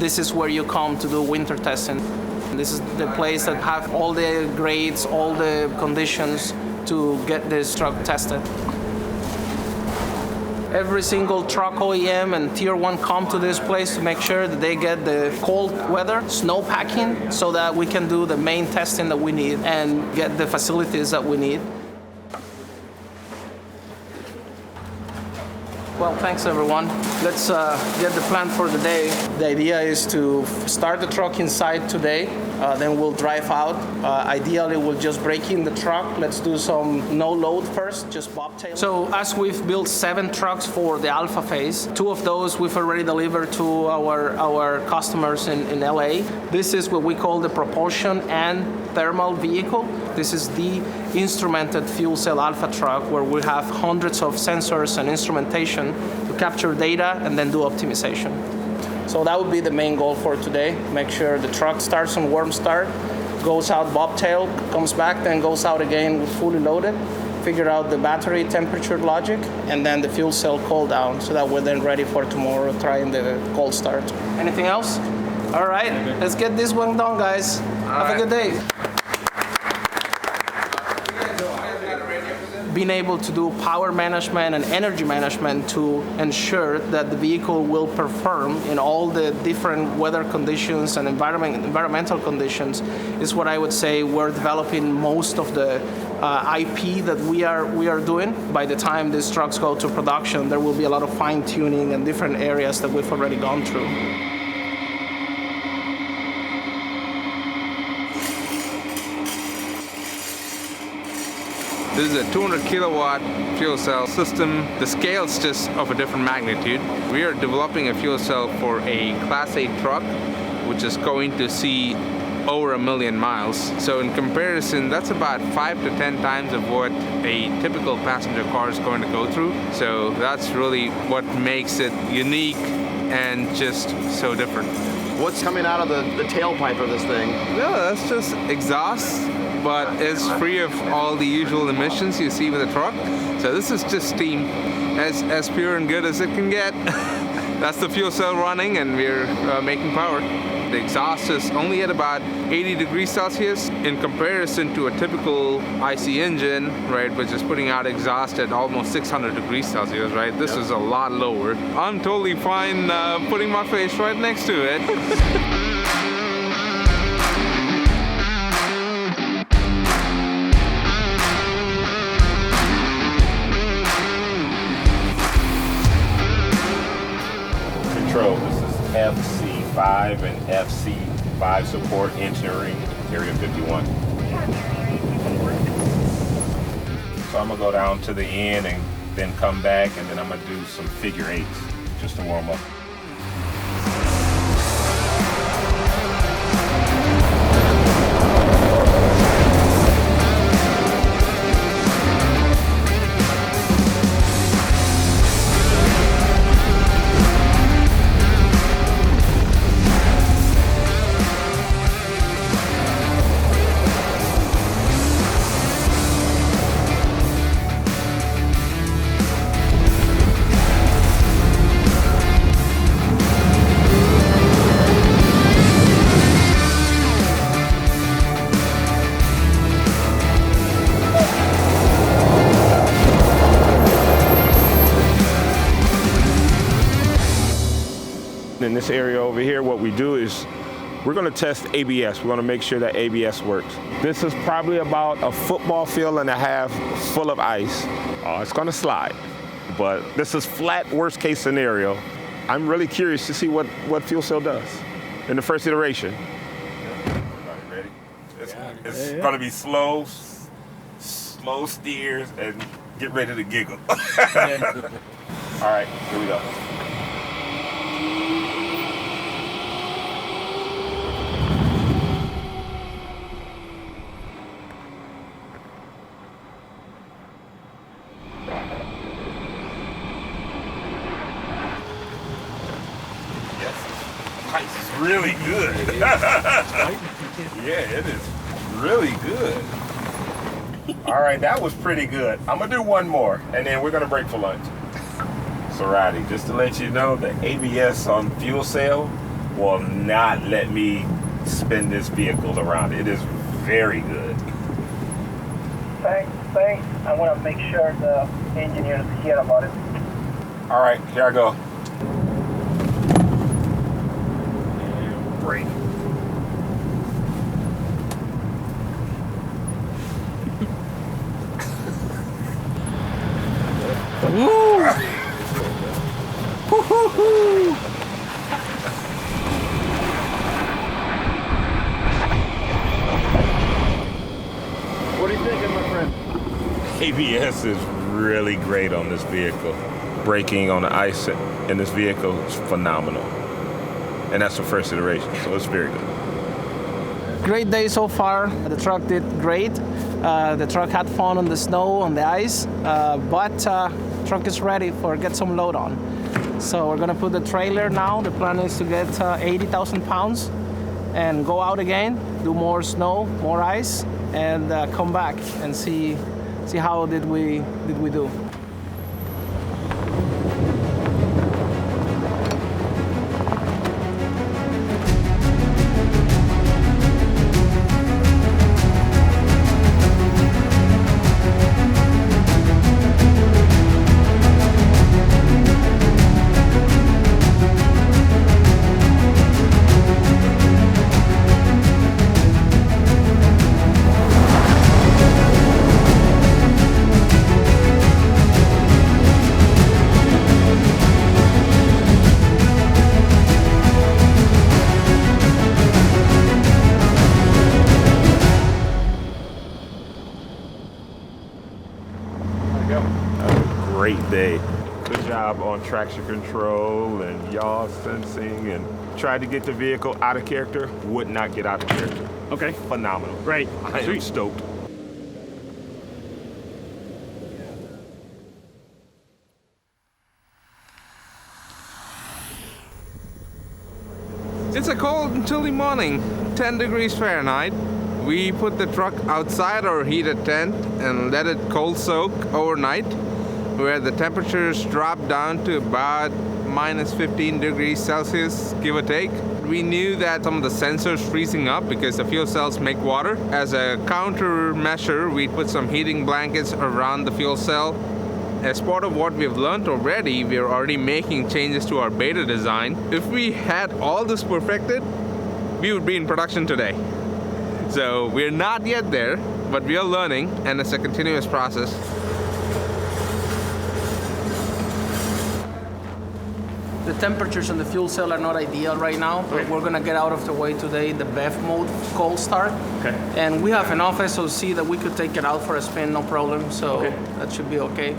this is where you come to do winter testing. This is the place that have all the grades, all the conditions to get this truck tested. Every single truck OEM and Tier 1 come to this place to make sure that they get the cold weather, snow packing, so that we can do the main testing that we need and get the facilities that we need. Well, thanks everyone. Let's get the plan for the day. The idea is to start the truck inside today, then we'll drive out. Ideally, we'll just break in the truck. Let's do some no load first, just bobtail. So as we've built 7 trucks for the alpha phase, 2 of those we've already delivered to our customers in LA. This is what we call the propulsion and thermal vehicle. This is the instrumented fuel cell alpha truck where we have hundreds of sensors and instrumentation to capture data and then do optimization. So that would be the main goal for today. Make sure the truck starts on warm start, goes out bobtail, comes back, then goes out again fully loaded, figure out the battery temperature logic, and then the fuel cell cool down so that we're then ready for tomorrow trying the cold start. Anything else? All right, let's get this one done, guys. Have a good day. Being able to do power management and energy management to ensure that the vehicle will perform in all the different weather conditions and environmental conditions is what I would say we're developing most of the IP that we are doing. By the time these trucks go to production, there will be a lot of fine tuning and different areas that we've already gone through. This is a 200 kilowatt fuel cell system. The scale is just of a different magnitude. We are developing a fuel cell for a Class 8 truck, which is going to see over 1 million miles. So in comparison, that's about 5 to 10 times of what a typical passenger car is going to go through. So that's really what makes it unique and just so different. What's coming out of the tailpipe of this thing? No, that's just exhaust, but it's free of all the usual emissions you see with a truck. So this is just steam, as pure and good as it can get. That's the fuel cell running, and we're making power. The exhaust is only at about 80 degrees Celsius in comparison to a typical IC engine, right, which is putting out exhaust at almost 600 degrees Celsius, right? This is a lot lower. I'm totally fine putting my face right next to it. Control, this is FCEV and FCEV support engineering, area 51. So I'm gonna go down to the end and then come back, and then I'm gonna do some figure 8s just to warm up. In this area over here, what we do is we're going to test ABS. We're going to make sure that ABS works. This is probably about a football field and a half full of ice. It's going to slide, but this is flat, worst case scenario. I'm really curious to see what fuel cell does in the first iteration. Everybody ready? It's going to be slow steers, and get ready to giggle. All right, here we go. Ice is really good. Yeah, it is really good. All right, that was pretty good. I'm gonna do one more, and then we're gonna break for lunch. So, Roddy, just to let you know, the ABS on fuel cell will not let me spin this vehicle around. It is very good. Thanks. I want to make sure the engineers hear about it. All right, here I go. And brake. Woo! Woo-hoo-hoo! What are you thinking, my friend? ABS is really great on this vehicle. Braking on the ice in this vehicle is phenomenal. And that's the first iteration, so it's very good. Great day so far. The truck did great. The truck had fun on the snow, on the ice, but truck is ready for get some load on. So we're gonna put the trailer now. The plan is to get 80,000 pounds and go out again, do more snow, more ice, and come back and see how did we do. Great day. Good job on traction control and yaw sensing, and tried to get the vehicle out of character, would not get out of character. Okay. Phenomenal. Great. I am Sweet. stoked. It's a cold and chilly morning, 10 degrees Fahrenheit. We put the truck outside our heated tent and let it cold soak overnight, where the temperatures drop down to about minus 15 degrees Celsius, give or take. We knew that some of the sensors freezing up because the fuel cells make water. As a countermeasure, we put some heating blankets around the fuel cell. As part of what we've learned already, we're already making changes to our beta design. If we had all this perfected, we would be in production today. So we're not yet there, but we are learning, and it's a continuous process. The temperatures on the fuel cell are not ideal right now, but we're gonna get out of the way today, the BEV mode cold start. Okay. And we have enough SOC that we could take it out for a spin, no problem, so that should be okay.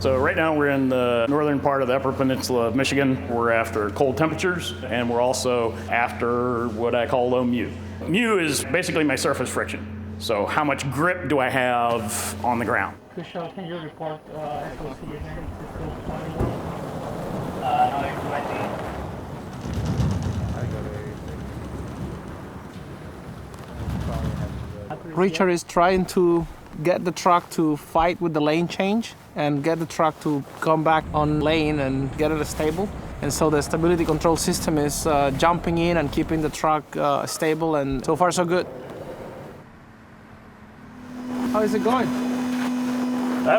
So right now we're in the northern part of the Upper Peninsula of Michigan. We're after cold temperatures, and we're also after what I call low mu. Mu is basically my surface friction. So how much grip do I have on the ground? Michelle, can you report SOC again? Richard is trying to get the truck to fight with the lane change and get the truck to come back on lane and get it stable. And so the stability control system is jumping in and keeping the truck stable, and so far so good. How is it going?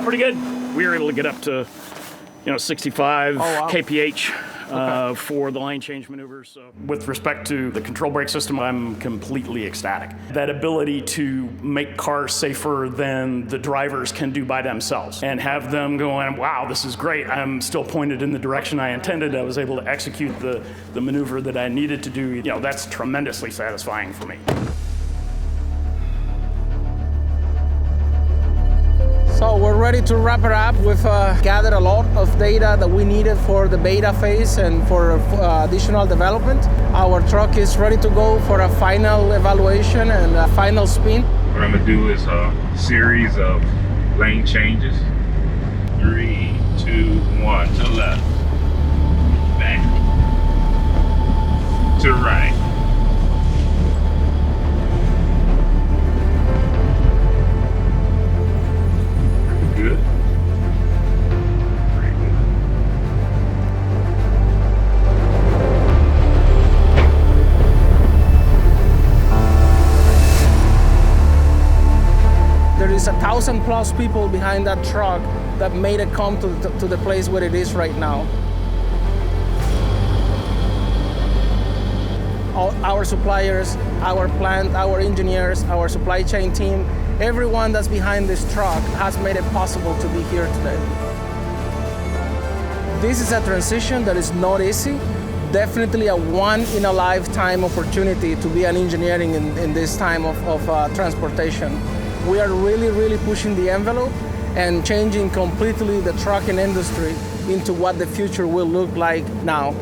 Pretty good. We were able to get up to 65 kph for the lane change maneuvers. So with respect to the control brake system, I'm completely ecstatic. That ability to make cars safer than the drivers can do by themselves and have them going, wow, this is great. I'm still pointed in the direction I intended. I was able to execute the maneuver that I needed to do. That's tremendously satisfying for me. So we're ready to wrap it up. We've gathered a lot of data that we needed for the beta phase and for additional development. Our truck is ready to go for a final evaluation and a final spin. What I'm gonna do is a series of lane changes. 3, 2, 1, to left, back, to right. Good. Very good. 1,000+ people behind that truck that made it come to the place where it is right now. Our suppliers, our plant, our engineers, our supply chain team, everyone that's behind this truck has made it possible to be here today. This is a transition that is not easy. Definitely a one-in-a-lifetime opportunity to be an engineering in this time of transportation. We are really pushing the envelope and changing completely the trucking industry into what the future will look like now.